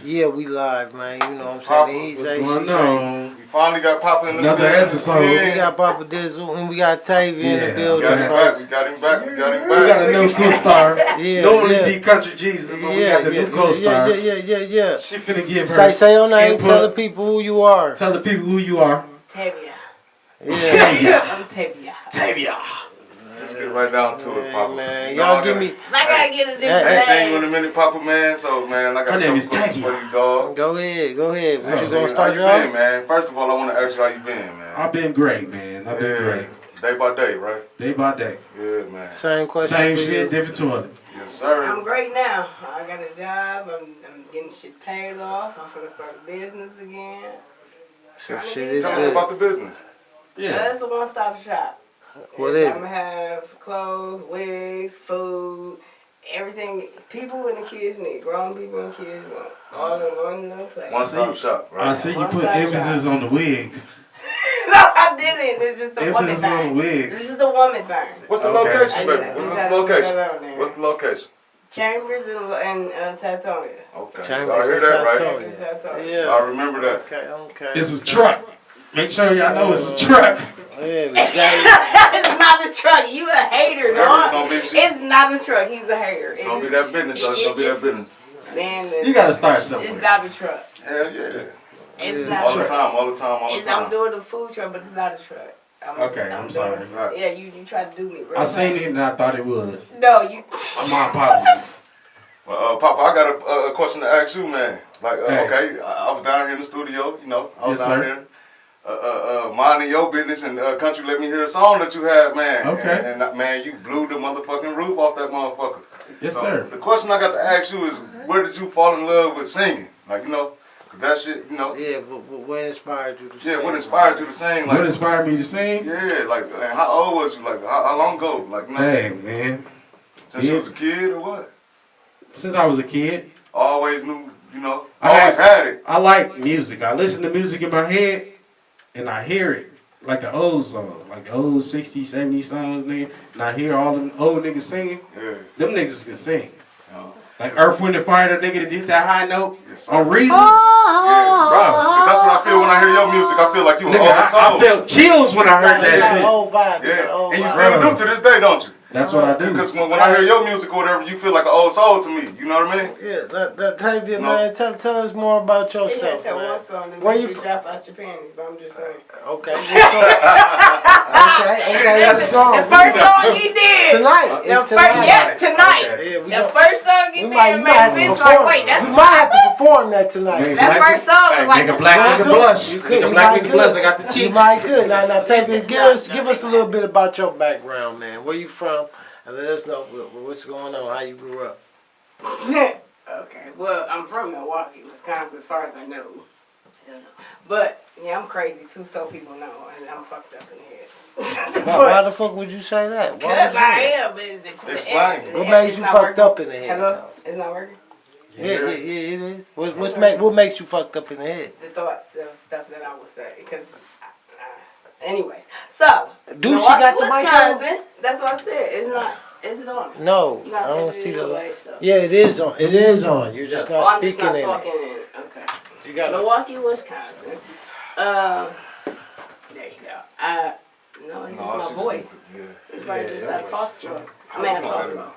Yeah, we live, man. You know what I'm Papa, saying? What's going on? We finally got Papa in the Another building. episode. Yeah. We got Papa Dizzle and we got Tavy in the Yeah, building. We got him back. We got a new co-star. Yeah, Normally yeah. be Country Jesus, but we got the new co-star. Yeah. She finna give her Say your name. input. Tell the people who you are. Tell the people who you are. Tavia. Yeah. I'm Tavia. Tavia. Let's get right down to it, Papa. Man, You know, y'all I give gotta- me. I gotta get a I different ain't seen you name. in a minute, Papa, man. So, man, I got Her a name couple is questions Tavia. for you, dog. Go ahead. What you gonna How start you it been, off? man? First of all, I want to ask you how you been, man. I've been great, man. I've been great. Day by day, right? Day by day. Good, man. Same question. Same for shit, you. different toilet. Yes, sir. I'm great now. I got a job. I'm getting shit paid off. I'm gonna start a business again. So shit is Tell us good. about the business. Yeah. That's a one-stop shop. What is I'm it? gonna have clothes, wigs, food, everything people and the kids need. Grown people and kids need. All in one little place. One-stop shop, right? I see you put One-stop emphasis shop. on the wigs. No, I didn't. It's just a woman Emphasis on the thing. wigs. This is the woman thing. What's the Okay. location, baby? I What's just the location? had to put that out there. What's the location? Chambers and Tatonia. Okay. Chambers Y'all hear and that, right? Tatonia. Tatonia. Yeah. I remember that. Okay. It's a truck. Make sure y'all know it's a truck. Yeah, we got It's not a truck. You a hater, It's dog. gonna be- It's not a truck. He's a hater. It's gonna be that business, though. It's gonna be that business. Man, You gotta start it's somewhere. not a truck. Hell yeah. It's Yeah. not All a the truck. time, all the time, all the It's, I'm time. doing a food truck, but it's not a truck. Okay, I'm sorry. Right. Yeah, you tried to do me. Real I seen bad. it and I thought it was. No, you. My apologies. Well, Papa, I got a question to ask you, man. Like, Hey. okay, I was down here in the studio, you know. I was Yes, down sir. here. Minding your business and country let me hear a song that you had, man. Okay. And man, you blew the motherfucking roof off that motherfucker. Yes, So, sir. The question I got to ask you is, where did you fall in love with singing? Like, you know, 'cause that shit, you know. Yeah, but what inspired you to Yeah, sing? what inspired you to sing? Like, What inspired me to sing? yeah, like, and how old was you? Like, how long ago? Like, you know, Hey, man. since you was a kid or what? Since I was a kid, Always knew, you know, I always had it. I like music. I listen to music in my head and I hear it. Like the old songs, like the old 60s, 70s songs, nigga. And I hear all them old niggas singing. Yeah. Them niggas can sing. You know? Like Earth, Wind, and Fire, that nigga that did that high note Yes, sir. on Reasons. Yeah, bro. 'Cause that's what I feel when I hear your music. I feel like you an Nigga, old soul. I felt chills when I heard You got that shit. old vibe. You got Yeah, old and you vibe. still do to this day, don't you? That's what I do. Because when I hear your music or whatever, you feel like an old soul to me. You know what I mean? Yeah, that Tavia, No. man, tell us more about He yourself, had that man. one song that Where made you you from? drop out your panties, but I'm just saying. Okay. Okay, that's a song. The first song he did. Tonight. The It's first, tonight. yes, tonight. Okay. Yeah, we The gon- first song he we did might made have to bitch perform. like, wait, that's we might have to perform that tonight. Nigga, That black first song was hey, like nigga, the black song. nigga blush. You could. Nigga, You black might nigga could. blush. I got the You cheeks. might could. Now, Tavia, Just- give us a little bit about your background, man. Where you from? And let us know what's going on, how you grew up. Okay, well, I'm from Milwaukee, Wisconsin, as far as I know. I don't know. But, yeah, I'm crazy too, so people know, and I'm fucked up in the head. Why the fuck would you say that? Why Because would you? I am. Explain. What makes you fucked up in the head? Hello? It's not working? Yeah, it is. What makes you fucked up in the head? The thoughts of stuff that I would say. Because, anyways. So, Do she got the mic on? Wisconsin, that's what I said. It's not, is it on? No, You got I don't to see do the it light. like so. Yeah, it is on. It is on. You're just Oh, not I'm just speaking not in talking it. in it. Okay. You got Milwaukee, Wisconsin. There you go. No, it's just my voice. It's right just I talk slow. I mean, I talk low.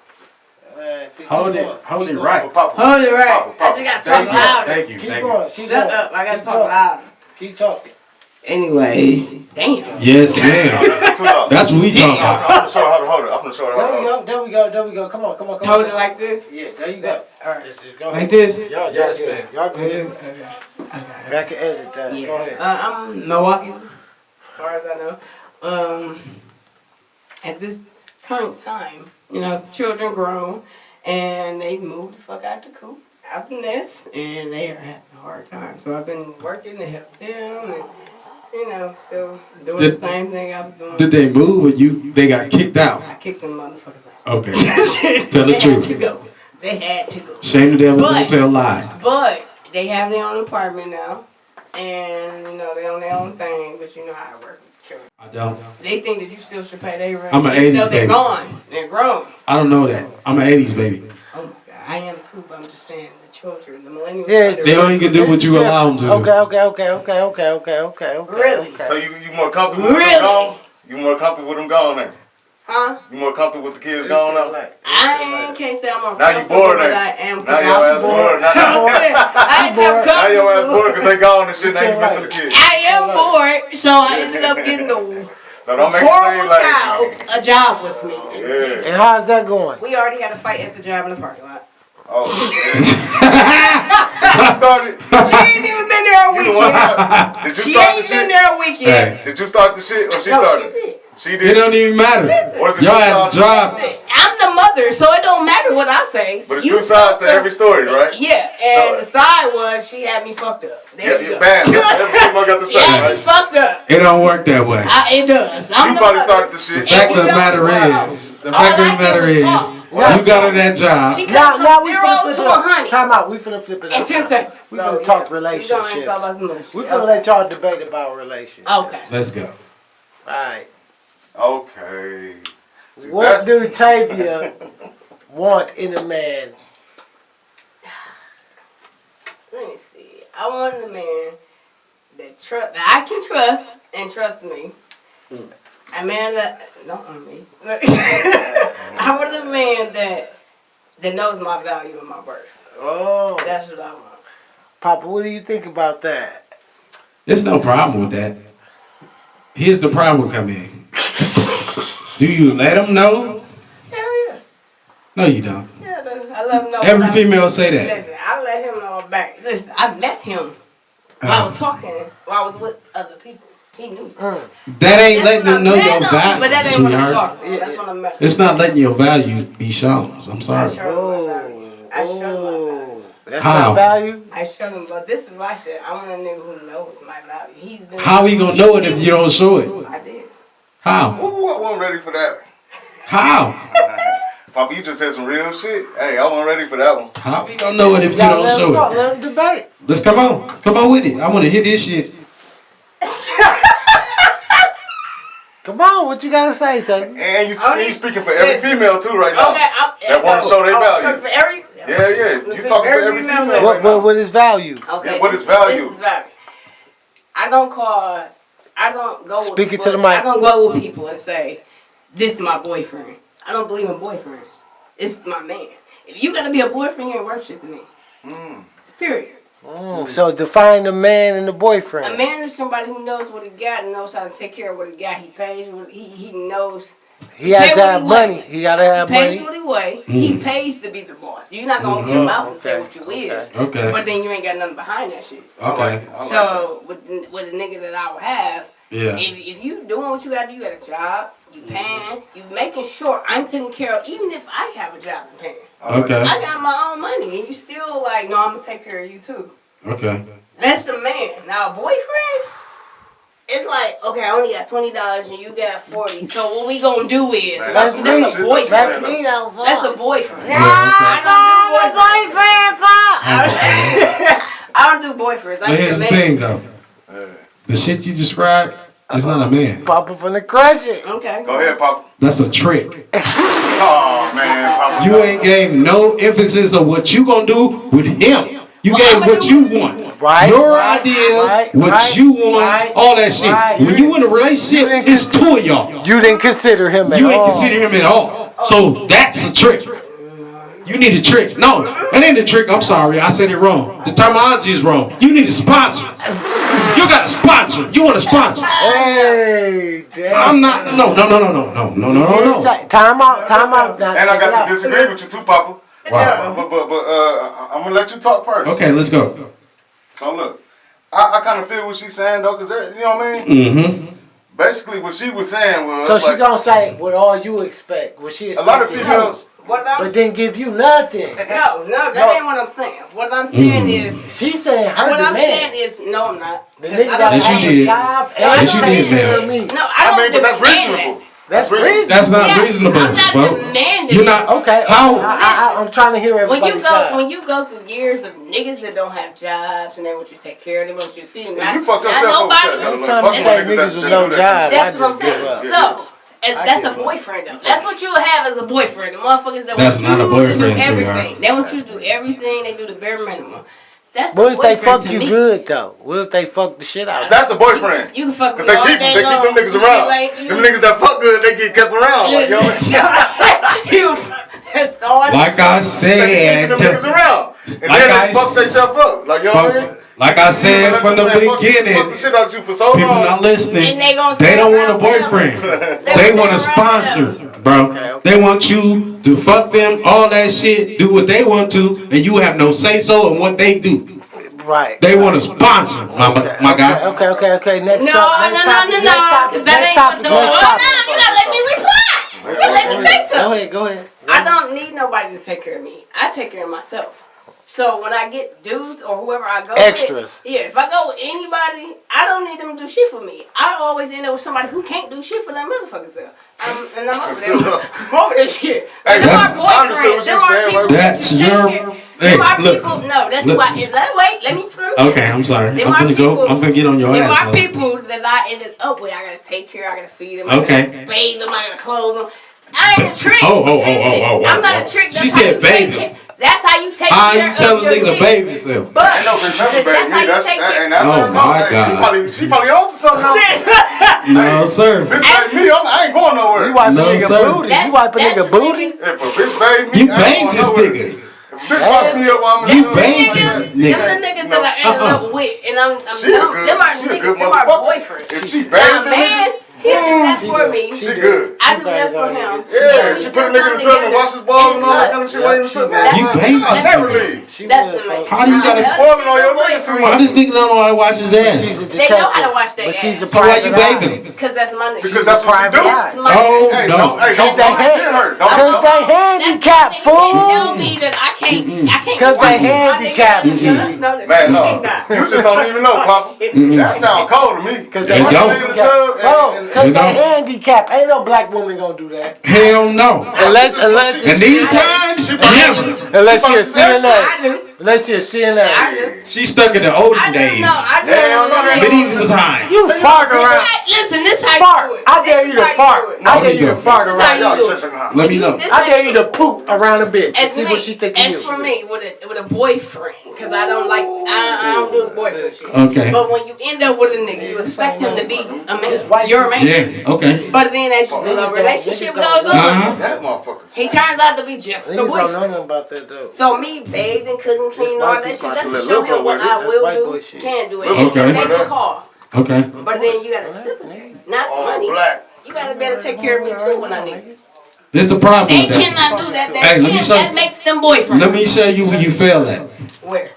Hold it right. Hold it right. I just gotta talk Thank you. louder. Thank you. Keep Thank going. you. Keep Shut going. up. I gotta Keep talk talking. louder. Keep talking. Anyways, damn. Yes, ma'am. That's what we talking about. I'm gonna show her how to hold it. I'm gonna show her how to hold it. There we go. Come on. Hold it like this. Yeah, there you go. All right. Just go Like ahead. this. Y'all good. Y'all good. Okay. I can edit that. Go ahead. I'm Milwaukee, as far as I know. At this current time, you know, children grown and they moved the fuck out the coop, out the nest, and they are having a hard time. So I've been working to help them and, you know, still doing the same thing I was doing. Did they move or they got kicked out? I kicked them motherfuckers out. Okay. Tell the They truth. had to go. They had to go. Shame the devil, But- don't tell lies. But they have their own apartment now. And, you know, they own their own thing, but you know how it works with children. I don't. They think that you still should pay their rent. I'm an even 80s though they're baby. gone. They're grown. I don't know that. I'm an 80s baby. Oh my God, I am too, but I'm just saying the children. The millennials. Yeah, They only can do what you allow them to do. Okay. Really? So you more comfortable with them gone? You more comfortable with them gone now? Huh? You more comfortable with the kids gone now? I can't say I'm more Now you bored, but ain't I you? am. Now your ass bored. I ain't so Now your ass bored comfortable. because they gone and shit. Now you missing the kids. I am bored, so I ended up getting the So don't make it horrible seem like child a job with me. Yeah. And how's that going? We already had a fight at the job in the parking lot. Oh, yeah. You started. She ain't even been there a You week the one yet. start- Did you She start the ain't been shit? there a week yet. Hey, Did you start the shit or she No, started? she did. She it did. don't even matter. Or is it Y'all two has a sides? job. I'm the mother, so it don't matter what I say. But it's You two sides to supposed every story, right? Yeah, and the side was she had me fucked up. There you go. Bam. Everything I got to She say, had me right? fucked up. It don't work that way. It does. I'm You the probably mother. started the The shit. fact we of the don't matter know. is, the All fact of I the did matter was is, talk. you got her that job. She cut Now from we 0 finna flip to it up. 100 Time out. We finna flip it in up. 10 seconds. We finna talk We relationships. gonna talk about some other shit. We finna let y'all debate about relationships. Okay. Let's go. Alright. Okay. See, What do Tavia want in a man? Let me see. I want a man that I can trust and trust me. A man that not on me. I want a man that knows my value and my worth. Oh. That's what I want. Papa, what do you think about that? There's no problem with that. Here's the problem come in. Do you let them know? Hell yeah. No, you don't. Yeah, I let him know. Every female say that. Listen, I let him know back. Listen, I met him while I was talking, while I was with other people. He knew. That ain't letting them know your value, But that ain't what I'm sweetheart. talking about. That's what I'm at. It's not letting your value be shown. I'm I sorry. showed him my value. I showed him my value. That's How? not value? I showed him, but this is what I said. I want a nigga who knows my value. He's been. How he gonna know it if you don't show it? I did. How? Ooh, I wasn't ready for that. How? Papa, you just said some real shit. Hey, I wasn't ready for that one. How we gonna know it if you Y'all don't let them show talk, it? let them debate. Let's come on with it. I want to hear this shit. Come on, what you gotta say, Tavia? And you speaking for every female too right now. Okay, That want to show their value. For every. Yeah. You talking for every female right now. What is value? Okay. Yeah, what is value? This is value. I don't go with Speak it people, to the mic. I don't go with people and say, this is my boyfriend. I don't believe in boyfriends. It's my man. If you gotta be a boyfriend, you ain't worth shit to me. Period. So define the man and the boyfriend. A man is somebody who knows what he got and knows how to take care of what he got. He pays what he knows. He has pay to what have he money. weigh. He gotta have He pays money. what he weigh. He pays to be the boss. You're not gonna open your mouth and say what you is. Okay. But then you ain't got nothing behind that shit. Okay. So with a nigga that I would have, Yeah. if you doing what you gotta do, you got a job, you paying, you making sure I'm taking care of, even if I have a job and paying. Okay. I got my own money and you still like, no, I'm gonna take care of you too. Okay. That's the man. Now a boyfriend, it's like, okay, I only got $20 and you got 40. So what we gonna do is Man, That's that's me. a boyfriend. That's me though. fuck. That's a boyfriend. I don't do boyfriends. I But do here's the man. thing, though. The shit you described is not a man. Papa finna crush it. Okay. Go ahead, Papa. That's a trick. Oh man, Papa. You ain't gave no emphasis of what you gonna do with him. You Well, gave I'ma what do you it. want. Right, Your right, ideas, right, what right, you want, right, all that shit. right. When you in a relationship, it's two of y'all. You didn't consider him at You ain't all. consider him at all. So that's a trick. You need a trick. No, that ain't a trick. I'm sorry. I said it wrong. The terminology is wrong. You need a sponsor. You got a sponsor. You want a sponsor. Hey, damn. I'm not. No. Time out. Now, And I check it got out. to disagree with you too, Papa. Wow. But I'm gonna let you talk first. Okay, let's go. So look, I kind of feel what she's saying though, cause you know what I mean. Mm-hmm. Basically, what she was saying was. So she like, gonna say what all you expect. What she a expect. lot of females. What I'm But then give you nothing. No, that ain't what I'm saying. What I'm saying is, She's saying her what I'm demand. saying is, no, I'm not. The 'Cause nigga I gotta Yes, you have did. a job No, I and Yes, you don't did, take care of man. me. No, I don't I mean, but that's demand reasonable. That's reasonable. That's not Yeah, reasonable, I'm not bro. demanding You're it. not. Okay. How? I'm trying to hear When everybody's you side. go through years of niggas that don't have jobs and they want you to take care of them, want you to feed them. You fucked not yourself nobody. up. Anytime you say niggas with no job, I That's what I'm just give saying. up. So, That's a boyfriend though. That's what you would have as a boyfriend. The motherfuckers that That's want not a you boyfriend, to do sweetheart. everything. They want you to do everything. They do the bare minimum. That's What a if they boyfriend fuck to you me. good though? What if they fuck the shit out of you? That's the boyfriend. You can fuck me Cause they all keep day them long. niggas You around. ain't- you- Them niggas that fuck good, they get kept around. Like, yo, That's all I Like I they said, keep them niggas around. And Like then I they fuck themselves up. Like, you know what I mean? like I said from the Fuck the beginning, shit out of you for so people long. not listening. And they gonna They stay don't want a around boyfriend. forever. They want a stay around sponsor, forever. bro. They want you to fuck them, all that shit, do what they want to, and you have no say so in what they do. Right. They want a sponsor, my guy. Okay. Next No, topic. no. That ain't what the Next topic. you gotta let me reply. You let me say something. Go ahead. I don't need nobody to take care of me. I take care of myself. So when I get dudes or whoever I go Extras. with, if I go with anybody, I don't need them to do shit for me. I always end up with somebody who can't do shit for them motherfuckers there. And I'm over there. I'm over that shit. Hey, Them that's- are I understand boyfriends. what Them you're are saying, people right? that That's you take your- care of. Hey, Them are look. people. No, that's Look. why. Wait, let me finish. Okay, I'm sorry. Them I'm are gonna go. people- I'm gonna get on your Them ass. are though. people that I ended up with. I gotta take care. I gotta feed them. I Okay. gotta bathe them. I gotta clothe them. I ain't a trick. Oh, Listen, I'm not a trick. She That's how said you take baby. care- That's how you take I'm care telling of nigga your to bathe himself. But Ain't no bitch never that's bagged how me. you That's take and care. that's Oh, her my fault. Hey, God. She probably on to something else. No, sir. Bitch bagged me. I ain't going nowhere. You wipe No, a nigga sir. booty. You wipe a nigga booty. If a bitch bagged me, You I ain't banged going this nowhere. nigga. If a bitch wash me up, I'm You gonna banged this Them nigga. the niggas that I ended up with, and I'm She a them good, them are she a niggas, good them are motherfucker. boyfriends. If she Now, bagged the man, nigga, he did that for me. she good. I do that for him. Yeah, she put a nigga in the tub and wash his balls and all that kind of shit while you in the tub. You banged I this never nigga. leave. That's amazing. How do you gotta spoiling all your niggas too How much? this nigga don't know how to wash his She's ass? a They detective. know how to wash their But she's a ass. So why you private eye. banging him? Because that's my nigga. Because that's what she do. private That's my Oh, Hey, no. don't hit her. Because Don't. they handicapped, That's why they can't fool. tell me that I can't. 'Cause they wash my handicapped, nigga. G. No, they Man, no. not. You just don't even know, Papa. That sound cold to me. Because They they don't. handicapped. Bro, because They they don't. handicapped. Ain't no black woman gonna do that. Hell no. Unless And these times, never. unless you're a I CNA. do. Unless you're a I CNA. do. She stuck in the olden I do days. know. I do. Hell no, that Medieval times. You fart around. Listen, this how Fart. you do it. I dare This you is to how fart. do it. I dare you to fart This is how around. you Y'all do it. tripping, huh? Let me know. This I how dare you to poop around a bitch and As see what she think as you for is. me, with a boyfriend, because I don't like I don't do the boyfriend shit. Okay. But when you end up with a nigga, you expect him to be a man. white You're a man. Yeah, okay. But then as the relationship goes on, Uh-huh. That motherfucker. he turns out to be just the Niggas don't know boyfriend. nothing about that though. So me bathing, cooking, cleaning, all white that people shit, that's like to to show live him what with I it. will That's white do, boy shit. can do it. Okay. And make a call. Okay. But then you gotta reciprocate. Not money. Black. You gotta better take care of me too when I need it. This the problem They with that. cannot do that. They Hey, let me can't. show- That makes them boyfriends. Let me show you where you fail at. Where?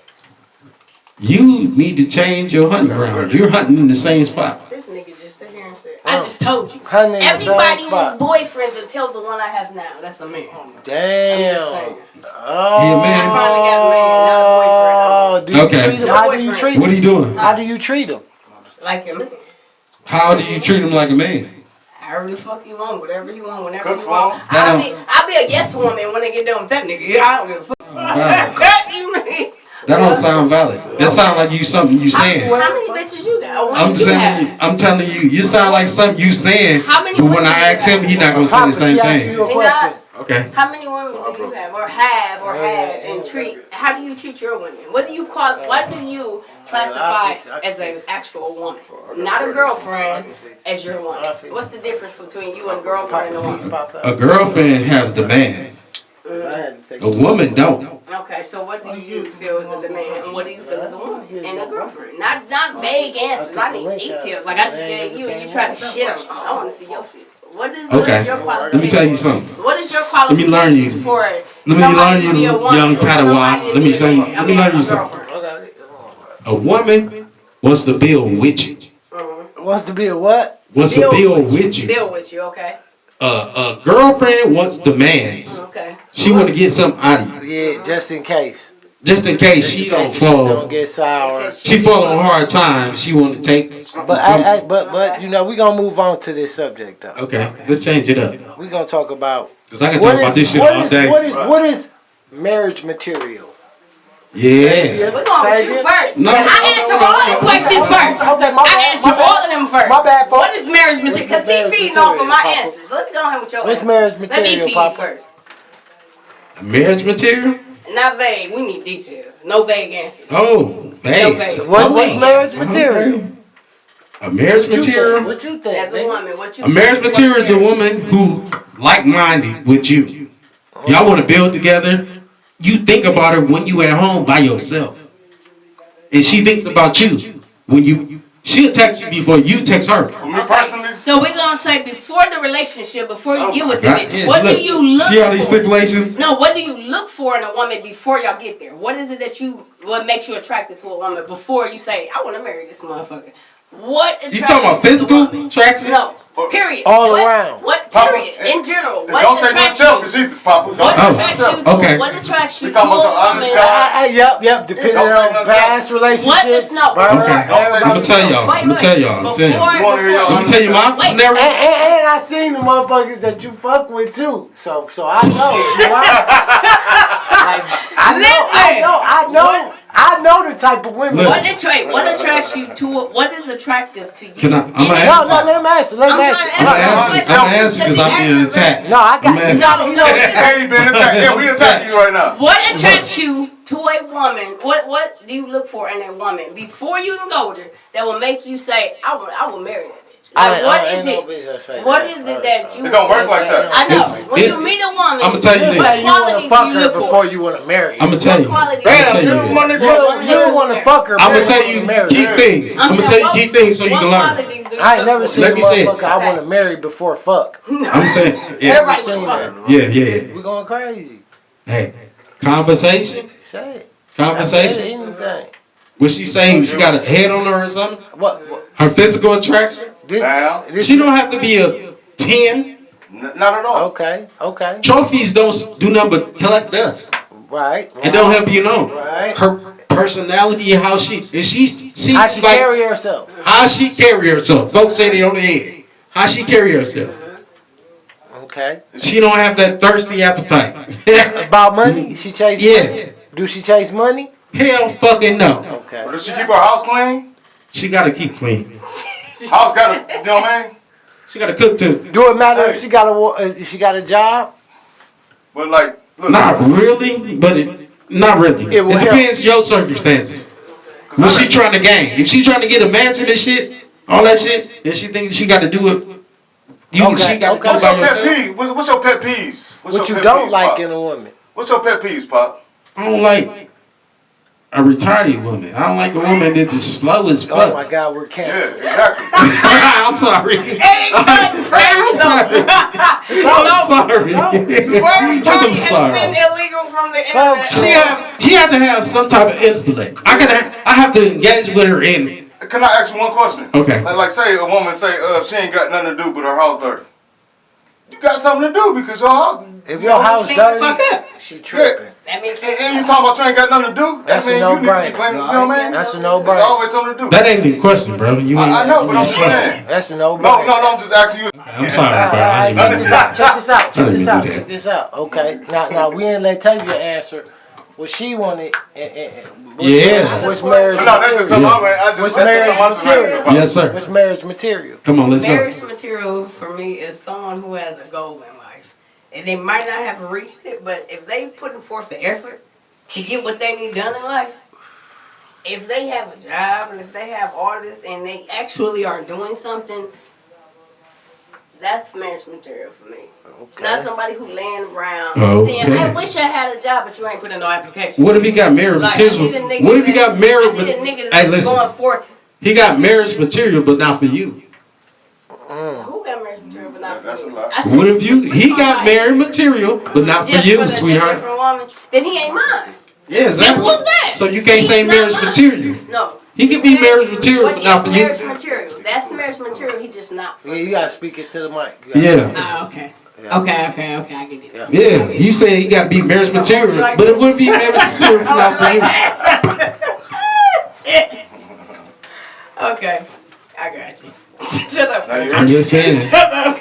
You need to change your hunting ground. You're hunting in the same spot. This nigga just sit here and say, I just told you. Hunting in the same Everybody spot. was boyfriends until the one I have now. That's a man. Damn. I'm just saying. Oh. He a I man. finally got a man, not a boyfriend. Do you Okay. treat him? How do you treat What are him? you doing? How do you treat him? Like him. How do you treat him like a man? However the fuck you want, whatever you want, whenever Cook you for want. him? I'll be a yes woman when they get done with that nigga. Yeah, I don't give a fuck. Wow. What you mean? That don't sound valid. That sound like you something you saying. How many bitches you got? Or when I'm you telling you, I'm telling you, you sound like something you saying. How many But when women I you ask him, got? he not gonna say Papa, the same she asked thing. you a He question. not. Okay. How many women do you have, or had, and treat? How do you treat your women? What do you call? What do you classify as an actual woman? Not a girlfriend, as your woman. What's the difference between you and a girlfriend and a woman? A girlfriend has demands. A woman don't. Okay, so what do you feel is a demand, and what do you feel as a woman and a girlfriend? Not vague answers. I need details. Like I just gave you, and you tried to shit on me. I want to see your shit. What is Okay. your Let me tell you something. What is your Let me learn you. qualifications for Let me somebody learn to you, be a woman young or Padawan. somebody to Let me be show you. a Let me learn you something. girlfriend? A woman wants to build with you. Wants to be a what? Wants to build with you. Deal with you, okay? A girlfriend wants demands. Okay. She want to get something out of you, Yeah, just in case. just in case she don't fall. Don't get sour. She fall on hard times. She want to take. But you know, we gonna move on to this subject though. Okay, let's change it up. We gonna talk about Cause I can talk about this shit all day. what is marriage material? Yeah. We're going with you first. No, I answer all the questions first. Okay, my bad. I answer all of them first. My bad, folks. What What is marriage material? Because marriage he feeding off of material, my Papa? answers. Let's go ahead with your What's answers. marriage Let me material, feed Papa? first. Marriage material? Not vague. We need detail. No vague answers. Oh, No hey. vague. What's No vague marriage answers. material? A marriage What you think? material? What you think? As a nigga? woman, what you A marriage think is material is a marriage? woman who like-minded with you. Y'all want to build together. You think about her when you at home by yourself, and she thinks about you when you. She'll text you before you text her. For me personally, So we're gonna say before the relationship, before you get with the Right? bitch, Yeah, what look, do you look see all these for? stipulations? No, what do you look for in a woman before y'all get there? What is it that what makes you attracted to a woman before you say, I want to marry this motherfucker? What attracts You talking about to the physical woman? attraction? No. Period. All What- around. What Papa, period? In general, and what don't say nothing attracts selfish you? either, Papa. Don't What say Oh, nothing attracts you? selfish. okay. What attracts you We to a talking about your honest woman? guy. Yep. Depending Don't say on nothing past relationships. No, burn, before- Okay. everybody- I'm gonna tell y'all. I'm gonna tell y'all. I'm telling y'all. You wanna hear your Let me tell you my Wait. scenario. And I seen the motherfuckers that you fuck with too. So I know. I know the type of women. Listen. What attracts you to what is attractive to you? Can I- I'm gonna No, answer. let him answer. Let him answer. I'm gonna answer because I'm being attacked. No, I got I'm you. asking. Hey, you been attacked. Yeah, we attacking you right now. What attracts you to a woman? What do you look for in a woman before you even go with her that will make you say, I will marry that bitch? Like, what is it? What is it that you? It don't work like that. I know. It's- When you meet a woman, I'ma tell you You this. say you want to qualities fuck do you her look before for? you want to marry her. I'm gonna tell you. What I'm quality? gonna tell Damn, you you this. money You for don't want to fuck her. I'm gonna before tell you you marry key her. things. I'm gonna tell you key things so you can learn. I ain't never seen Let a me say it. motherfucker I want to marry before fuck. I'm saying, yeah, Everybody seen fuck. that. yeah. We going crazy. Hey, conversation. Say it. Conversation. Anything. Was she saying she got a head on her or something? What? Her physical attraction? Now, She don't have to be a 10. not at all. Okay. Trophies don't do nothing but collect dust. Right. It don't help you know. Right. Her personality and how she How she like carry herself. how she carry herself. Folks say they on the head. How she carry herself. Okay. She don't have that thirsty appetite. About money? She chase Yeah. money? Do she chase money? Hell fucking no. Okay. But does she keep her house clean? She gotta keep clean. House got a, you know what I mean? She gotta cook too. Do it matter if she got a job? But like, look. Not really, but not really. It will It depends your circumstances. What she trying to gain? If she trying to get a mansion and shit, all that shit, and she thinks she got to do it, she got to do it What's by your pet yourself. peeve? What's your pet peeves? What you don't like in a woman? What's your pet peeves, Pop? I don't like a retarded woman. I don't like a woman that's just slow as Oh fuck. my God, we're Yeah, cancer. exactly. I'm sorry. I'm sorry. I'm sorry. illegal from the internet. She have to have some type of intellect. I have to engage with her in. Can I ask you one question? Okay. Like say a woman say she ain't got nothing to do but her house dirty. You got something to do because your house. If your house Clean the dirty, fuck up. she tripping. That means And you talking about you ain't got nothing to do? That's that means a you need to no-brainer. be clean. You know what I mean? That's a There's no-brainer. always something to do. That ain't the question, bro. You ain't. I know, but I'm just saying. That's a No, no-brainer. I'm just asking you. I'm sorry, bro. I ain't mean to do that. Check this out. Okay. Now we ain't let Tavia answer what she wanted. Yeah. What's marriage No, that's just material? something I just. What's That's marriage something I'm material? just about. Yes, sir. What's marriage material? Come on, let's go. marriage material for me is someone who has a goal in life. And they might not have reached it, but if they putting forth the effort to get what they need done in life, if they have a job and if they have all this and they actually are doing something, that's marriage material for me. It's not somebody who laying around saying, I wish I had a job, but you ain't put in no application. What if he got marriage material? What if he got married? Hey, listen. Going forth. He got marriage material, but not for you. Who got marriage material but not for That's a you? lot. I said, What if he got married material, but not for just you, a sweetheart? different woman, then he ain't mine. Yeah, exactly. Simple as that. So you can't He's say not marriage mine. material. No. He can be marriage material, What but not for is you. marriage material? That's marriage material. He just not. Yeah, you gotta speak it to the mic. You gotta- Yeah, Ah, okay. Okay, I get it. yeah. You say he got to be marriage material, but what if he marriage material for not for you? Shit. Okay, I got you. Shut up. Now you I'm just saying. Shut up.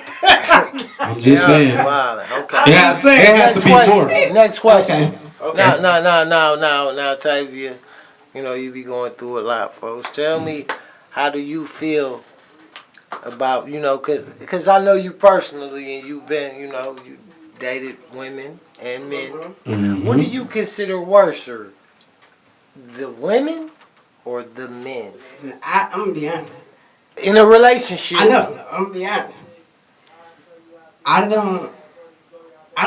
I'm just saying. It Wow, okay. has to be more. Next question. Okay. Now, Tavia, you know you be going through a lot, folks. Tell me, how do you feel about, you know, cause I know you personally and you've been, you know, you dated women and men. Mm-hmm. What do you consider worse, the women or the men I'm gonna be honest. in a relationship? I know. I'm gonna be honest. I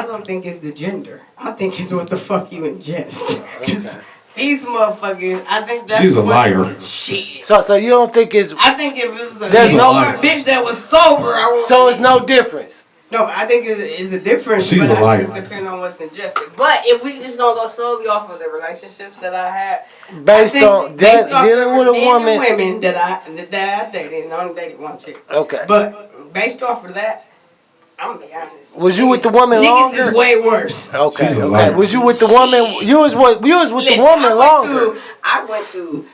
don't think it's the gender. I think it's what the fuck you ingest. Okay. These motherfuckers, I think that's She's a what- liar. Shit. So you don't think it's I think if it was a There's no- sober bitch that was sober, I would. so it's no difference. No, I think it's a difference. She's but a liar. I think it depends on what's ingested. But if we just gonna go solely off of the relationships that I had, Based on that, off dealing the with a men woman. and women that I dated, and I only dated one chick. Okay. But based off of that, I'm gonna be honest. Was you with the woman Niggas longer? is way worse. Okay. She's a Okay. liar. Was you with the woman? You was with Listen, the woman longer. I went through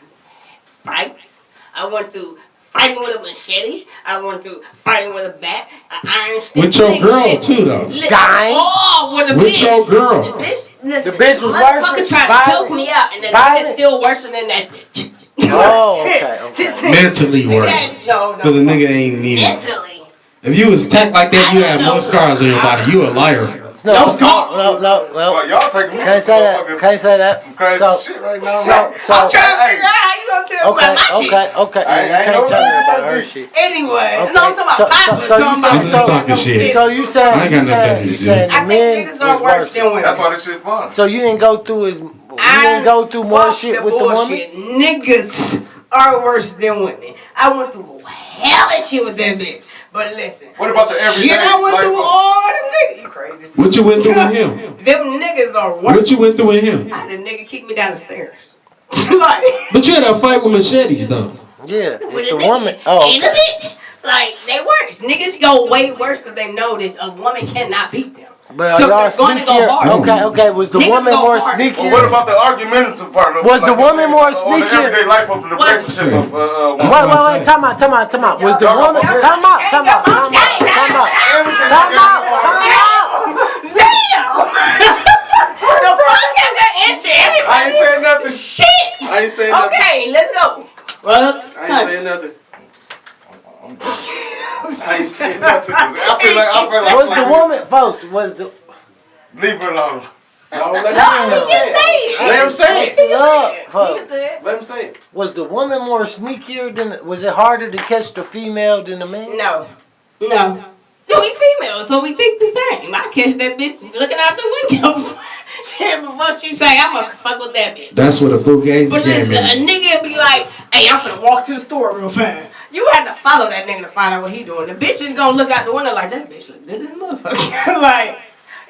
fights. I went through fighting with a machete. I went through fighting with a bat, an iron stick. With your Nigga, girl, listen, too, though. Dying? Oh, with a With bitch. your girl. The bitch, listen, The bitch was the worse? motherfucker tried to Violent? choke me out, and the Violent? nigga still worse than that bitch. Oh, okay. Mentally worse. No, Because the nigga ain't even. Mentally. If you was attacked like that, you had more scars on your body. You a liar. No, no. Well, y'all taking me Can't say that. Can't say that. some crazy So, shit right now. I'm trying to figure out how you gonna tell me about my shit. Okay. I You ain't can't know tell me that. about her shit. Anyway, Okay. no, I'm talking So- about Papa. so you talking said- about I'm just talking shit. So you said I ain't got nothing to you do. said I the think men niggas are was worse than women. That's why this shit fun. So you didn't go through more Fuck shit the with the woman. bullshit. Niggas are worse than women. I went through hella shit with that bitch. But listen, What about the everyday shit I went life through of- all them niggas. You crazy? as What you went through with him? Them niggas are worse. What you went through with him? I had a nigga kick me down the stairs. Like, But you had a fight with machetes, though. Yeah, with it's a the nigga woman. Oh, and a bitch. Like, they worse. Niggas go way worse because they know that a woman cannot beat them. but are So y'all they're going to go sneakier? hard. Okay. Was the Niggas woman go more hard. Well, what sneakier? about the argumentative part of Was the woman more or the sneakier? everyday life of the What? relationship of That's woman? what I Wait, said. time out. Was the Y'all- woman? y'all- Time out. Damn! The fuck I gotta answer everybody. I ain't saying nothing. Shit! I ain't saying nothing. Okay, let's go. Well, I ain't saying nothing. I ain't saying nothing. I feel like Was the woman, folks? Was the leave her alone. No, let you him just say it. say it. Let him say it. look, You can folks? say it. Let him say it. Was the woman more sneakier than? Was it harder to catch the female than the man? No. We female, so we think the same. I catch that bitch looking out the window. Shit, before she say, I'ma fuck with that bitch. That's what a fugazi But game listen, a is. nigga be like, hey, I'm finna walk to the store real fast. You have to follow that nigga to find out what he doing. The bitch is gonna look out the window like, that bitch look good as a motherfucker. Like,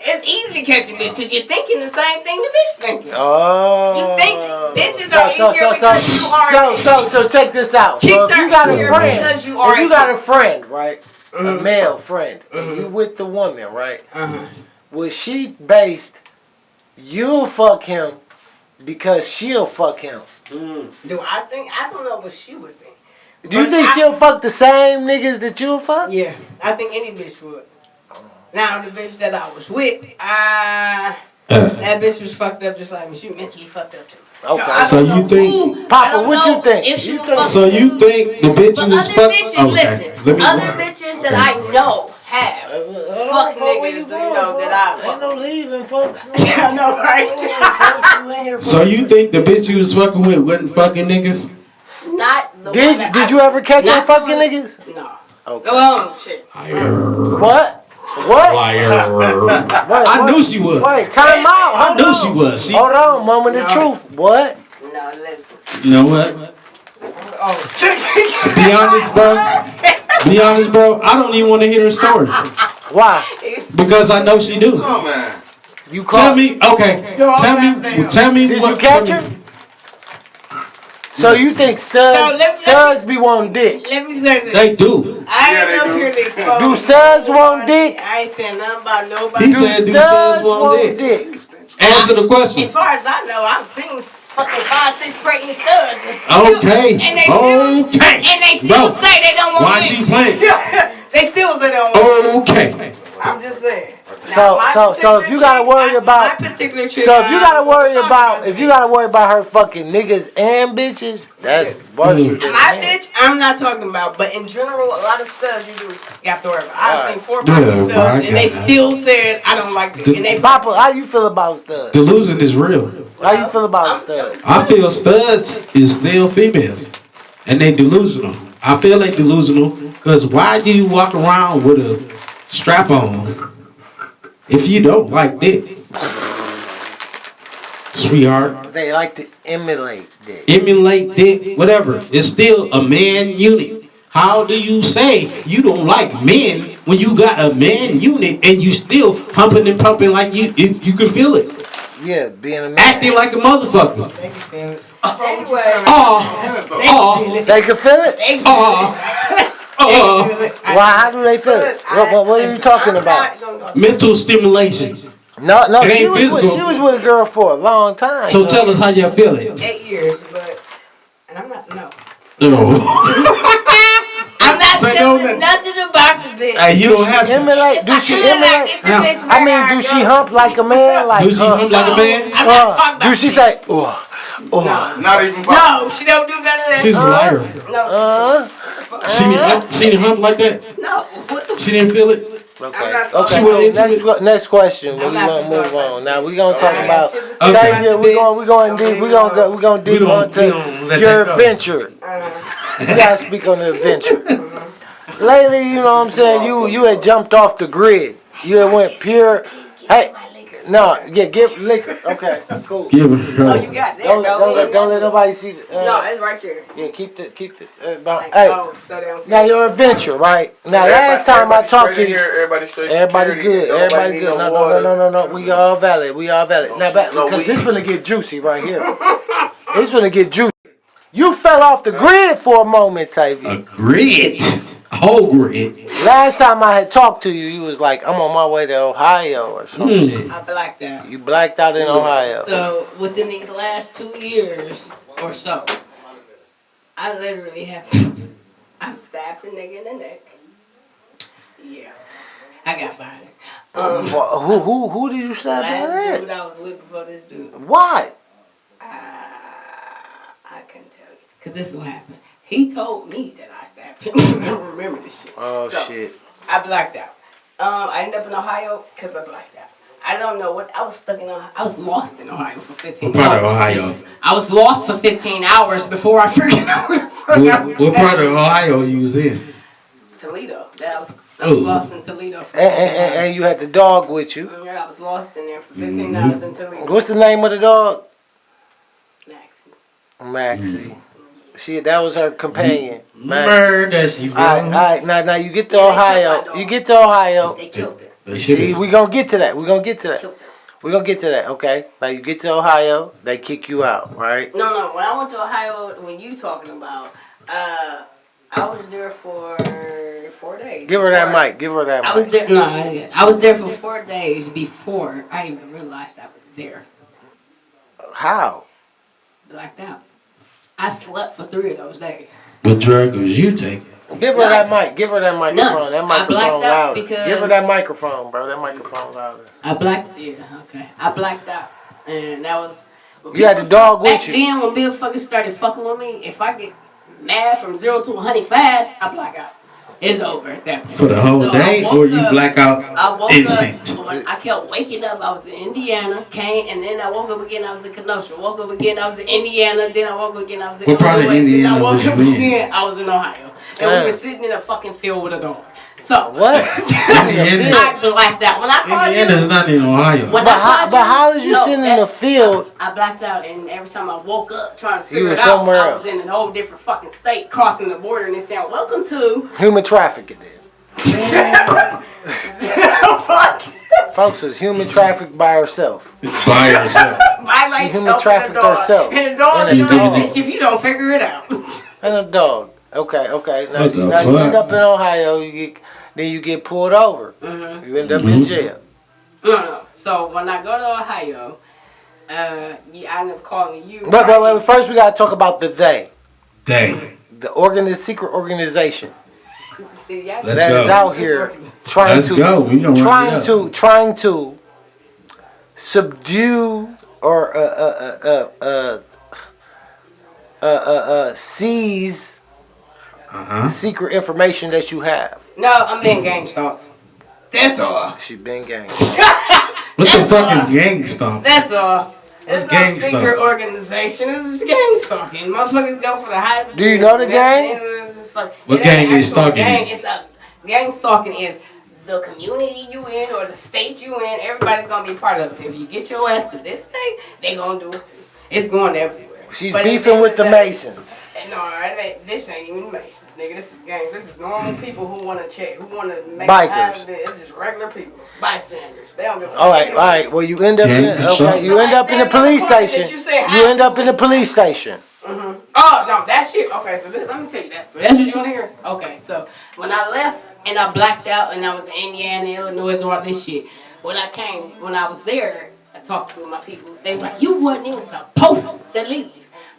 it's easy to catch a bitch because you're thinking the same thing the bitch thinking. Oh. You think bitches are easier because you are So check this out. Chicks So if you are got a easier friend, because you are if you a got a chick. friend, right, a male friend, and you with the woman, right? Was she based? You'll fuck him because she'll fuck him. Do I think? I don't know what she would think. Do you think she'll fuck the same niggas that you'll fuck? Yeah, I think any bitch would. Now the bitch that I was with, that bitch was fucked up just like me. She mentally fucked up too. Okay. I So don't you know think- who- Papa, I don't what you know think? If she You was think- fucked So you up. think the bitch But you was other fuck? bitches, Okay. listen. Let me. Other bitches that I know have fucked niggas, you know, that I Ain't fuck. no leaving, folks. I know, right? So you think the bitch you was fucking with wasn't fucking niggas? Not the one that Did I- you ever catch her not the fucking one- niggas? No. Okay. Oh shit. What? What? Liar. Wait, I what? knew she was. Wait, time out. I Hold knew on. she was. She, Hold on, moment of No. truth. What? No, listen. you know what? Oh. Be honest, bro. Be honest, bro. I don't even want to hear her story Why? because I know she do. Oh man. You Tell caught me, okay. Tell me Did what. you catch tell her? me- So you think studs be wanting dick? Let me say this. They do. I Yeah, ain't they up do. here to expose Do studs want nobody. dick? I ain't saying nothing about nobody. He said, "Do studs want dick?" Answer the question. As far as I know, I've seen fucking 5-6 pregnant studs. And still, Okay. And they still, Okay. And they still Bro, say they don't want why dick. she playing? They still say they don't want dick. Okay. I'm just saying. So if you gotta worry about, my particular chick, so if you gotta worry talk about, if that. you gotta worry about her fucking niggas and bitches, that's worse than My men. bitch, I'm not talking about, but in general, a lot of studs you do got to worry about. I've seen 4 Yeah, studs, right, and they yeah. still said I don't like it. And they Papa, how you feel about studs? Delusion is real. How you feel about studs? I feel studs is still females, and they delusional. I feel they delusional because why do you walk around with a strap on if you don't like dick, sweetheart? They like to emulate dick. Emulate dick, whatever. It's still a man unit. How do you say you don't like men when you got a man unit and you still humping and pumping like you if you can feel it? Yeah, being a man. Acting like a motherfucker. They can feel it. Anyway, They can feel it? Why? How do they feel it? What are you talking about? Mental stimulation. No, It she ain't was, physical. she was with a girl for a long time. So tell us how you feel it. 8 years, but and I'm not no. No. I'm not Say telling no, nothing about the bitch. Hey, you don't have to. Emulate? Do she emulate? Yeah. I mean, do she hump like a man? Like Do she hump like a man? I'm not talking about do she say, oh, Not even No, she don't do none of that. She's a liar. No. She didn't hump like that? No. What the She didn't feel it? Okay. She went into Next question. We I'm not gonna gonna move talk about on. Now we gonna talk Okay. about. Okay. Thank you. We going deep. We gonna deep onto let your that go. adventure. We gotta speak on the adventure. Lately, you know what I'm saying. You had jumped off the grid. You had went pure. Hey, no, yeah, give liquor. Okay, cool. Give Oh, her. you got that, Don't let nobody see. No, it's right there. Yeah, keep the. Like, Hey, oh, so they don't see now it. your adventure, right? Now last time I talked to you. Everybody straight. Everybody security, good. nobody Everybody need good. no No. water. We all valid. Now back No because this weed. finna get juicy right here. It's finna get juicy. You fell off the grid for a moment, Tavy. A grid. A whole grid. Last time I had talked to you, you was like, I'm on my way to Ohio or something. I blacked out. You blacked out in Ohio. So within these last 2 years or so, I literally have I've stabbed a nigga in the neck. Yeah, I got violent. Who did you stab in the Last dude neck? I was with before this dude, Why? I couldn't tell you, cause this is what happened. He told me that I stabbed him. I don't remember this shit. Oh So, shit. I blacked out. I ended up in Ohio because I blacked out. I don't know what I was stuck in Ohio. I was lost in Ohio for 15 What part of hours. Ohio? I was lost for 15 hours before I figured out where the fuck I was What at. part of Ohio you was in? Toledo. I was lost in Toledo for 15 hours. And you had the dog with you. Yeah, I was lost in there for 15 hours in Toledo. What's the name of the dog? Maxie. Maxie. That was her companion. Maxie. Murder, she All right. Now you get to Yeah, they Ohio. killed my dog. You get to Ohio. They killed her. They should See, have. we gonna get to that. Killed her. Okay. Now you get to Ohio, they kick you out, right? No. When I went to Ohio, when you talking about, I was there for 4 days. Give her that mic. Give her that I was mic. there. No, I was there for 4 days before I even realized I was there. How? Blacked out. I slept for 3 of those days. What drug was you taking? Give her that mic. Give her that microphone. None. That I microphone blacked out louder. because- Give her that microphone, bro. That microphone louder. I blacked. Yeah, okay. I blacked out, and that was. You had the dog with you. Back then, when Bill fucking started fucking with me, if I get mad from 0 to 100 fast, I black out. It's over at that point. For the whole So day, I or woke you up- black I out woke instinct? up. When I kept waking up. I was in Indiana, and then I woke up again. I was in Kenosha. Woke up again. I was in Indiana. Then I woke up again. I was in What part of Illinois. Indiana Then I woke was you up in? again. I was in Ohio, and we were sitting in a fucking field with a dog. So What? Indiana, I blacked out. When I called you, Indiana's not in Ohio. when But I how- called but how did you sit in the that's- field? I blacked out, and every time I woke up trying to You figure were it out, somewhere I else. was in a whole different fucking state, crossing the border, and they saying, "Welcome to." Human trafficking. Fuck. Folks was human trafficked by herself. By yourself. By She myself human and a trafficked dog. herself. And a dog And is a gonna dog. bitch if you don't figure it out. And a dog. Okay. Now, What the now you fuck? end up in Ohio. Then you get pulled over. You end up in jail. No. So when I go to Ohio, I end up calling you. But first we gotta talk about the they. Dang. The secret organization. Let's that go. is out here trying Let's to go. We gonna run it up. trying to subdue or seize secret information that you have. No, I'm being gang stalked. That's all. She been gang. What the fuck is gang stalk? That's all. What's It's no gang secret stalk? organization. It's just gang stalking. Motherfuckers go for the high. Do you know the gang? What gang is stalking you? Gang stalking is the community you in or the state you in. Everybody's gonna be part of it. If you get your ass to this state, they gonna do it too. It's going everywhere. She's But beefing with the Masons. No, this ain't even Masons, nigga. This is gangs. This is normal people who want to check, who want to make Bikers. It's just regular people, bystanders. They don't give a fuck. All right. Well, you end up in the police station. You end up in the police station. Mm-hmm. Oh no, that shit. Okay, so let me tell you that story. That's what you want to hear. Okay, so when I left and I blacked out and I was in Indiana, Illinois, and all this shit. When I was there, I talked to my people. They was like, "You wasn't even supposed to leave.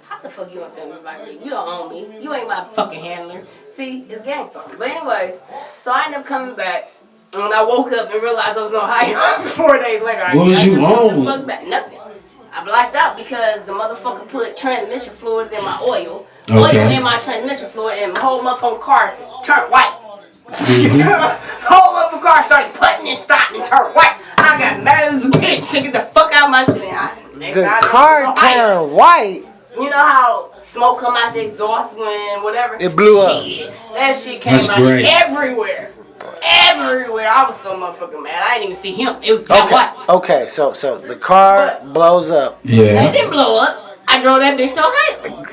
How the fuck you gonna tell me about me? You don't own me. You ain't my fucking handler." See, it's gang stalking. But anyways, so I ended up coming back. And when I woke up and realized I was in Ohio 4 days later, What was you on? Nothing. I blacked out because the motherfucker put transmission fluid in my oil. Okay. Oil in my transmission fluid and my whole motherfucking car turned white. Whole motherfucking car started putting and stopping and turned white. I got mad as a bitch to get the fuck out of my shit. The car turned white. You know how smoke come out the exhaust when whatever? It blew up. That shit came That's out great. everywhere. Everywhere. I was so motherfucking mad. I didn't even see him. It was that white. Okay, so the car blows up. It Yeah. didn't blow up. I drove that bitch to Ohio.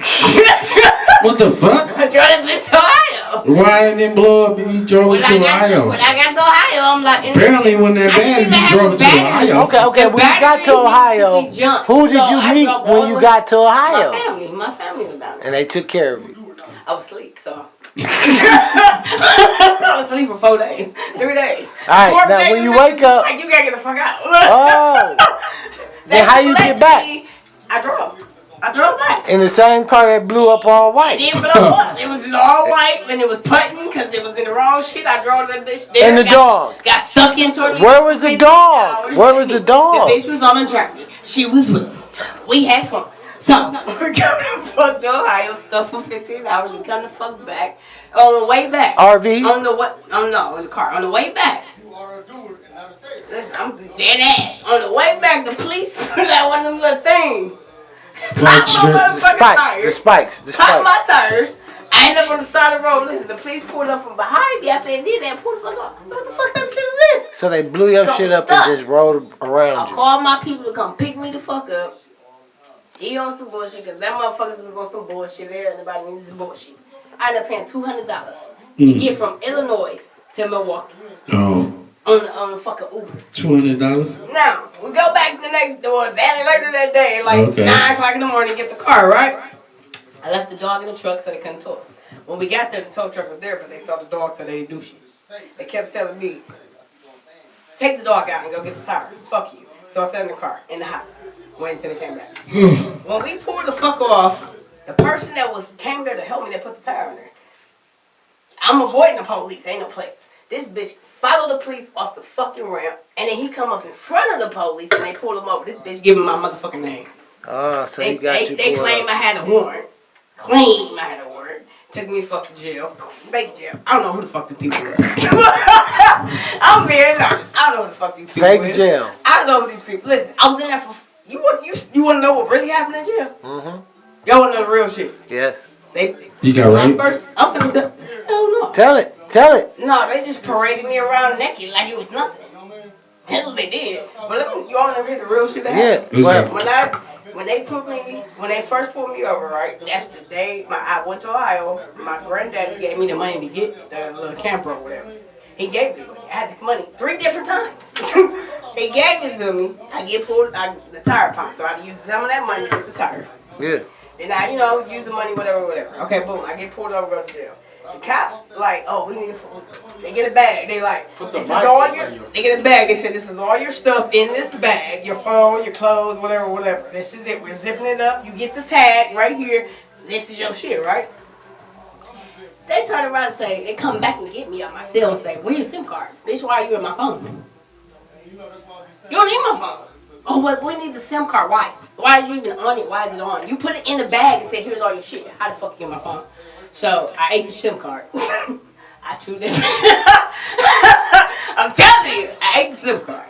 What the fuck? I drove that bitch to Ohio. Why it didn't blow up and you drove it to Ohio? When I got to Ohio, I'm like... Apparently it wasn't that bad if you drove it to Ohio. Okay. When you got to Ohio, who did you meet when you got to Ohio? My family was down there. And they took care of you. I was asleep, so... I was asleep for 4 days. 3 days. All right, Fourth now day, when the you bitch wake was up... like, you gotta get the fuck out. Oh. Then how you get back? I drove back. In the same car that blew up all It white. didn't blow up. It was just all white and it was putting because it was in the wrong shit. I drove that bitch there. And the dog? Got stuck into it. Where was the dog? Where was the dog? The bitch was on a journey. She was with me. We had fun. So, we're coming to fuck to Ohio, stuff for 15 hours. We come the fuck back. On the way back. RV? On the way, no, in the car. On the way back. Listen, I'm dead ass. On the way back, the police put out one of them little things. Pop my motherfucking tires. The Pop spikes. my tires. I end up on the side of the road. Listen, the police pulled up from behind me after they did that. Pulled the fuck off. So what the fuck type of shit is this? So they blew your shit up and just rode around I you. called my people to come pick me the fuck up. He on some bullshit because that motherfuckers was on some bullshit there. Everybody needs some bullshit. I ended up paying $200 to get from Illinois to Milwaukee Oh. on the fucking Uber. $200? Now, we go back the next door, later that day, like Okay. 9 o'clock in the morning, get the car, right? I left the dog in the truck so they couldn't tow it. When we got there, the tow truck was there, but they saw the dog, so they didn't do shit. They kept telling me, take the dog out and go get the tire. Fuck you. So I sat in the car, in the hot. Wait until they came back. When we pulled the fuck off, the person that came there to help me, they put the tire in there. I'm avoiding the police, ain't no plates. This bitch followed the police off the fucking ramp, and then he come up in front of the police, and they pull him over. This bitch give him my motherfucking name. Oh, so he got you They pulled claim up. I had a warrant. Claim I had a warrant. Took me to fucking jail. Fake jail. I don't know who the fuck the people were. I'm being honest. I don't know who the fuck these people Fake were. jail. I don't know who these people. Listen, I was in there for. You want to know what really happened in jail? Mm-hmm. Y'all want to know the real shit? Yes. You got raped? I'm finna tell. Hell no. Tell it. No, they just paraded me around naked like it was nothing. That's what they did. But you all never hear the real shit that happened. Yeah. Well, When they first pulled me over, right? That's the day I went to Ohio. My granddaddy gave me the money to get the little camper or whatever. He gave me money. I had the money 3 different times. He gave it to me. I get pulled. The tire popped, so I had to use some of that money to get the tire. Yeah. Then I, use the money, whatever. Okay, boom. I get pulled over, go to jail. The cops like, oh, we need to. They get a bag. They like, this is all your. They get a bag. They said this is all your stuff in this bag. Your phone, your clothes, whatever. This is it. We're zipping it up. You get the tag right here. This is your shit, right? They turn around and say, they come back and get me on my cell and say, where your SIM card? Bitch, why are you in my phone? You don't need my phone. Oh, but we need the SIM card. Why? Why are you even on it? Why is it on? You put it in the bag and say, here's all your shit. How the fuck you get my phone? So I ate the SIM card. I chewed it. I'm telling you, I ate the SIM card.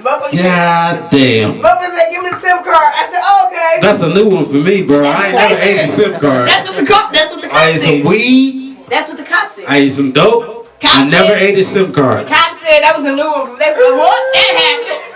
God damn. Motherfucker said, give me the SIM card. I said, oh, okay. That's a new one for me, bro. I ain't never ate a SIM card. That's what the cop I ate said. some weed. That's what the cop said. I ate some dope. Cop I never said- ate a SIM card. The cop said that was a new one. They said, what? That happened.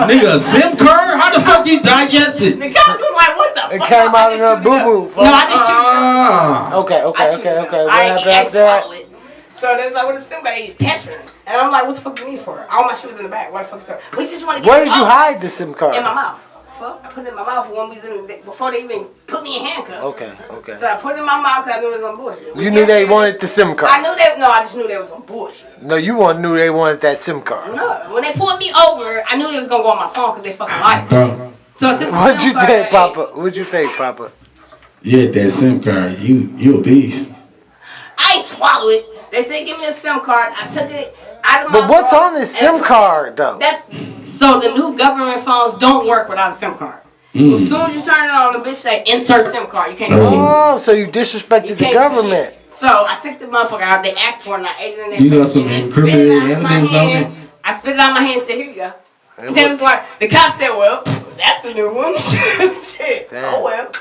Nigga, a SIM card? How the fuck you digest it? The cops was like, what the fuck? It came out of her boo-boo. No, I just chewed it. Ah. Okay. I chewed it up. What I happened after that? swallowed it. So they was like, what the SIM card? They petulant. And I'm like, what the fuck you need for it? All my shit was in the bag. What the fuck is that? We just want to get Where it did you off. hide the SIM card? In my mouth. Fuck. I put it in my mouth when we was in before they even put me in handcuffs. Okay. So I put it in my mouth because I knew it was on bullshit. You knew they wanted the SIM I card. knew they, no, I just knew they was on bullshit. No, you knew they wanted that SIM card. No, when they pulled me over, I knew they was gonna go on my phone because they fucking lied. Bro, So I took the What'd SIM you card think, and- Papa? What'd you think, Papa? you had that SIM card. You a beast. I ain't swallow it. They said give me the SIM card. I took it out of my. But what's phone on this and SIM put it- card, though? That's so the new government phones don't work without a SIM card. As soon as you turn it on, the bitch say insert SIM card. You can't do shit. Oh, so you disrespected You the can't do government. shit. So I took the motherfucker out. They asked for it and I ate it in their You got face, some and they incriminating spit it out of my evidence on hand. it? I spit it out of my hand and said, here you go. And they was like, the cop said, well, that's a new one. Shit. Damn. Oh well.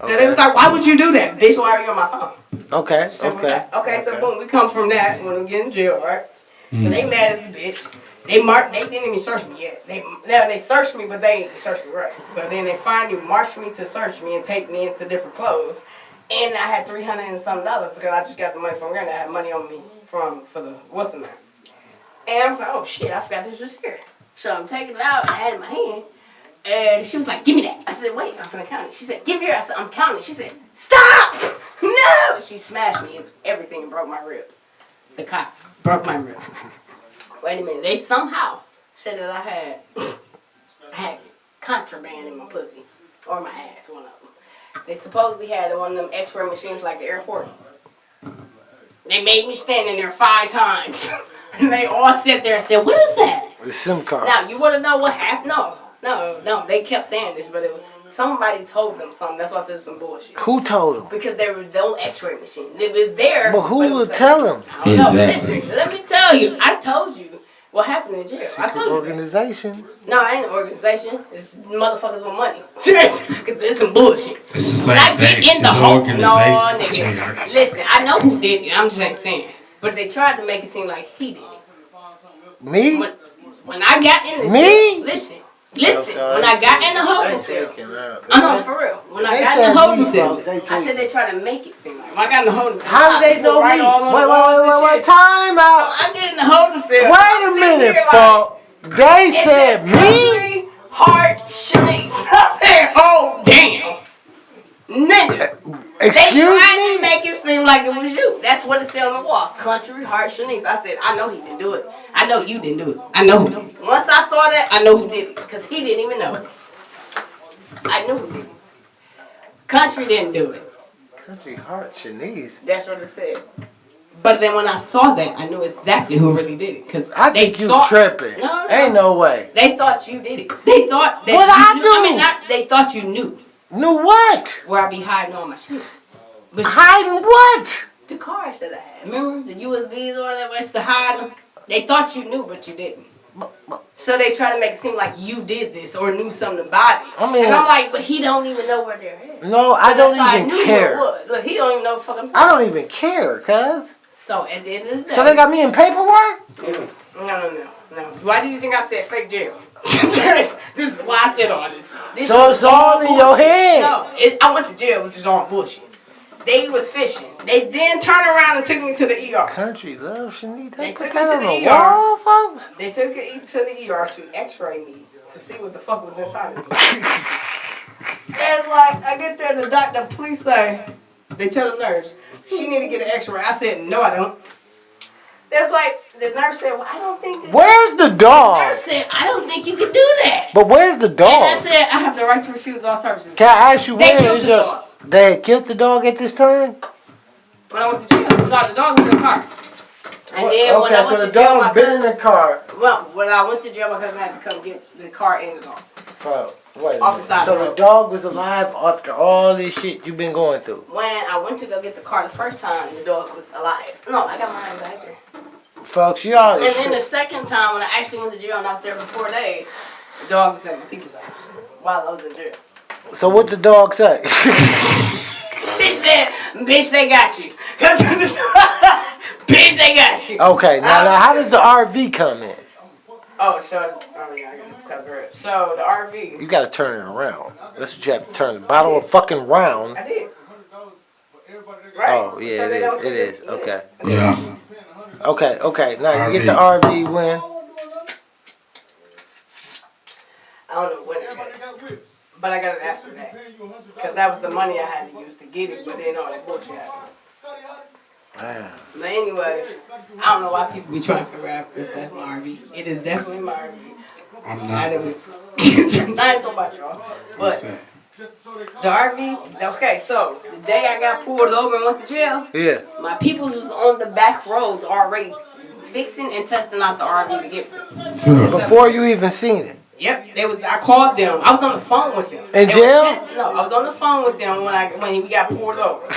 And they was like, why would you do that? Bitch, why are you on my phone? Okay, Simple as okay. that. Okay, so boom, we come from that when we get in jail, right? So they mad as a bitch. They didn't even search me yet. They searched me, but they ain't searched me right. So then they finally marched me to search me and take me into different clothes. And I had $300 and something because I just got the money from Granny. I had money on me for the what's in there. And I was like, oh shit, I forgot this was here. So I'm taking it out and I had it in my hand. And she was like, give me that. I said, wait, I'm gonna count it. She said, give here. I said, I'm counting. She said, stop! No! She smashed me into everything and broke my ribs. The cop broke my ribs. Wait a minute. They somehow said that I had contraband in my pussy. Or my ass, one of them. They supposedly had one of them x-ray machines like the airport. They made me stand in there 5 times. And they all sit there and said, what is that? The SIM card. Now, you want to know what happened? No. They kept saying this, but it was somebody told them something. That's why I said it was some bullshit. Who told them? Because there was no x-ray machine. It was there. But who it was would like- tell them? I don't know. Exactly. Listen, let me tell you. I told you what happened in jail. I told you. Organization. No, I ain't an organization. It's motherfuckers with money. Because it's some bullshit. It's the When I same thing. get in the It's an hole, organization. no, sweetheart. nigga. Listen, I know who did it. I'm just ain't saying. But they tried to make it seem like he did it. Me? When I got in the Me? jail, listen. When I got in the holding cell, I know for real. When I They got said in the holding me, cell, folks. They I tweet. said they tried to make it seem like when I got in the holding cell. How did they know right me? all on the walls and Wait, shit. time out. I get in the holding cell. Wait I'm a sitting minute, here like, folks. They it said says me? country, heart, Shanice. I said, oh damn, nigga. They Excuse tried me? to make it seem like it was you. That's what it said on the wall. Country, heart, Shanice. I said, I know he didn't do it. I know you didn't do it. I know who did it. Once I saw that, I know who did it. Because he didn't even know. I knew who did it. Country didn't do it. Country Heart Shanice. That's what it said. But then when I saw that, I knew exactly who really did it. Because I think you tripping. No. Ain't no way. They thought you did it. They thought that What you I knew. do? I mean, they thought you knew Knew what? where I be hiding all my shit. But Hiding what? the cars that I had. Remember the USBs or whatever, it's to hide them. They thought you knew, but you didn't. So they try to make it seem like you did this or knew something about it. I mean- and I'm like, but he don't even know where they're at. No, So I don't that's why even knew who care. it was. Look, he don't even know the fucking. I don't even care, cuz. So at the end of the day. So they got me in paperwork? No. Why do you think I said fake jail? This is why I said all this. So was it's all in your bullshit. head. No, I went to jail, which is all bullshit. They was fishing. They then turned around and took me to the ER. Country love Shanice. They They took put me that to on the the ER. wall, folks. They took it to the ER to x-ray me to see what the fuck was inside of me. It's like, I get there, the police say, they tell the nurse, she need to get an x-ray. I said, no, I don't. There's like, the nurse said, well, I don't think that. Where's the The dog? nurse said, I don't think you can do that. But where's the And I dog? said, I have the right to refuse all services. Can I ask you They where killed is the your... dog. They had killed the dog at this time? When I went to jail, no, the dog was in the car. And then when I Okay, so went the to jail, my dog been in cousin, the car. well, when I went to jail, my cousin had to come get the car and the dog. For, wait a Off the minute. side So of the the road. dog was alive after all this shit you've been going through? When I went to go get the car the first time, the dog was alive. No, I got mine back there. Folks, y'all. And then the second time, when I actually went to jail and I was there for 4 days, the dog was at my people's house while I was in jail. So what the dog say? He said, bitch, they got you. Bitch, they got you. Okay, now how does the RV come in? Oh, so, I gotta cover it. So, the RV. You gotta turn it around. That's what you have to turn. The bottle of fucking round. I did. Right? Oh, yeah, So it they is. don't It say is. that- Okay. Yeah. Okay. Now you get RV. the RV when? I don't know when I got it. But I got it after that. Because that was the money I had to use to get it, but then all that bullshit happened. Wow. But anyway, I don't know why people be trying to figure out if that's my RV. It is definitely my RV. I'm I not. didn't I ain't talking about y'all. But the RV, okay, so the day I got pulled over and went to jail, Yeah. my people was on the back roads already fixing and testing out the RV to get me. Before you even seen it. Yep, they was. I called them. I was on the phone with them. In They were jail? No, I was on the phone with them when we got pulled over,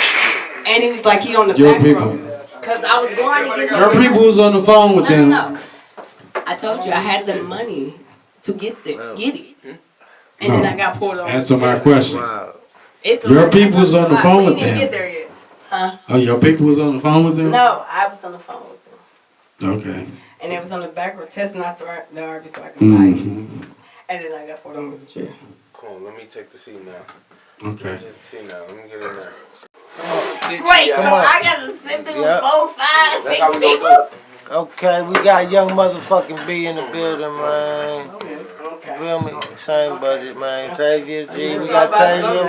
and he was like, he on the Your back people. road. Cause I was going to get Your people was on the phone with them. No. I told you I had the money to get it, and then I got pulled over. Answer my question. Wow. It's a Your lot. people was on the phone We with didn't them. get there yet. Huh? Oh, your people was on the phone with them? No, I was on the phone with them, Okay. and it was on the back road testing out the RV so I could buy it, Mm-hmm. and then I got pulled over to jail. Come on, let me take the seat now. Okay. Take the seat now. Let me get in there. Wait, so I gotta sit through Yep. 4, 5, 6 That's how we gonna people? do it. Okay, we got young motherfucking B in the building, man. Okay. Feel me? Same budget, man. Tavia G, we got Tavia,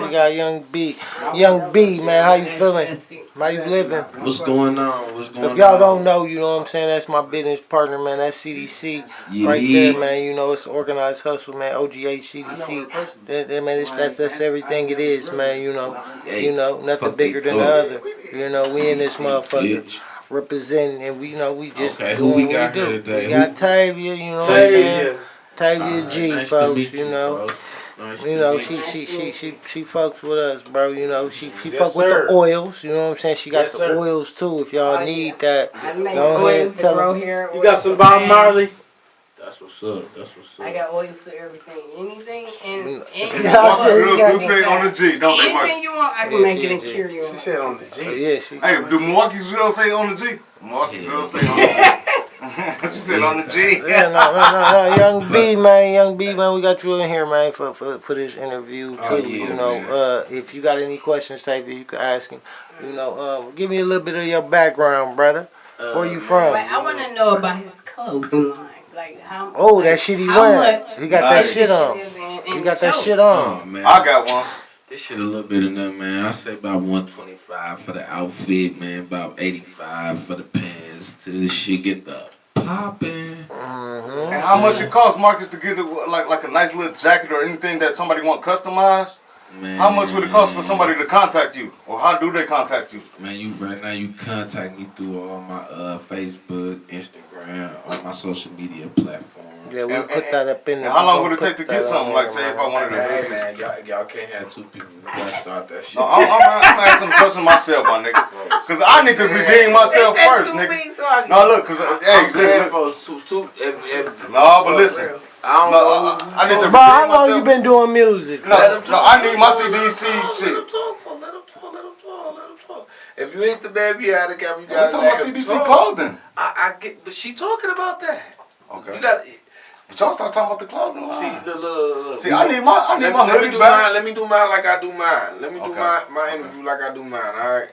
we got young B. Young B, man, how you feeling? How you living? What's going on? What's going on? If y'all don't know, you know what I'm saying, that's my business partner, man. That's CDC right there, man. You know, it's organized hustle, man. OGH CDC. That's everything it is, man. You know, nothing bigger than the other. You know, we in this motherfucker Bitch. representing, and we know we just Okay, who doing we what got we do. here today? We got Tavia, you know what I'm saying? Tavia Alright, G, nice to folks, meet you know. folks. Nice You to know, meet she fucks with us, bro. You know, she Yes, fuck with sir. the oils. You know what I'm saying? She got Yes, the sir. oils too. If y'all Oh, need yeah. that, I make go ahead oils and to tell grow them. hair. You oils got some for Bob man. Marley? That's what's up. That's what's up. I got oils for everything. Anything and anything. Yeah, Girl, yeah, do say on the G, don't they, Mike? Anything you want, I can Yeah, make she it and G. cure you. She said on the G. Yeah, she. Hey, do Milwaukee girls say on the G? Milwaukee girls say on the G. She said on the G. Yeah, no, young B, man, we got you in here, man, for this interview too. Oh, yeah, you know, man. if you got any questions, Tavia, you can ask him. You know, give me a little bit of your background, brother. Where you from? Wait, I want to know about his clothing line. Like how? Oh, like, that shit he how wearing. much He got that Nice. shit on. He got that shit on. Oh, man. I got one. This shit a little bit of them, man. I say about 125 for the outfit, man. About 85 for the pants. Till this shit get the popping. Mm-hmm. And how much it costs, Marcus, to get like a nice little jacket or anything that somebody want customized? Man, How much would it cost for somebody to contact you? Or how do they contact you? Man, right now you contact me through all my Facebook, Instagram, all my social media platforms. Yeah, we'll put that up in And there. how long We'll would it take put to get that something? on Like, there, say, if man. I wanted to. Hey man, y'all can't have two people. We gotta start that shit. No, I'm asking the question myself, my nigga. Because I need to redeem myself first, nigga. No, look, because, hey, I'm saying look. folks, two, if No, but listen. I don't No, know. I need to Bro, how redeem long you myself. been doing music? No, I need my CDC shit. Let him talk. If you ain't the baby, you gotta you I'm gotta talking about let him CDC talk. clothing. I get, but she talking about that. Okay. You got But y'all start talking about the clothing line. see, look. See, I need my Let me hoodie do back. mine. Let me do mine like I do mine. Let me do Okay. my interview like I do mine. All right.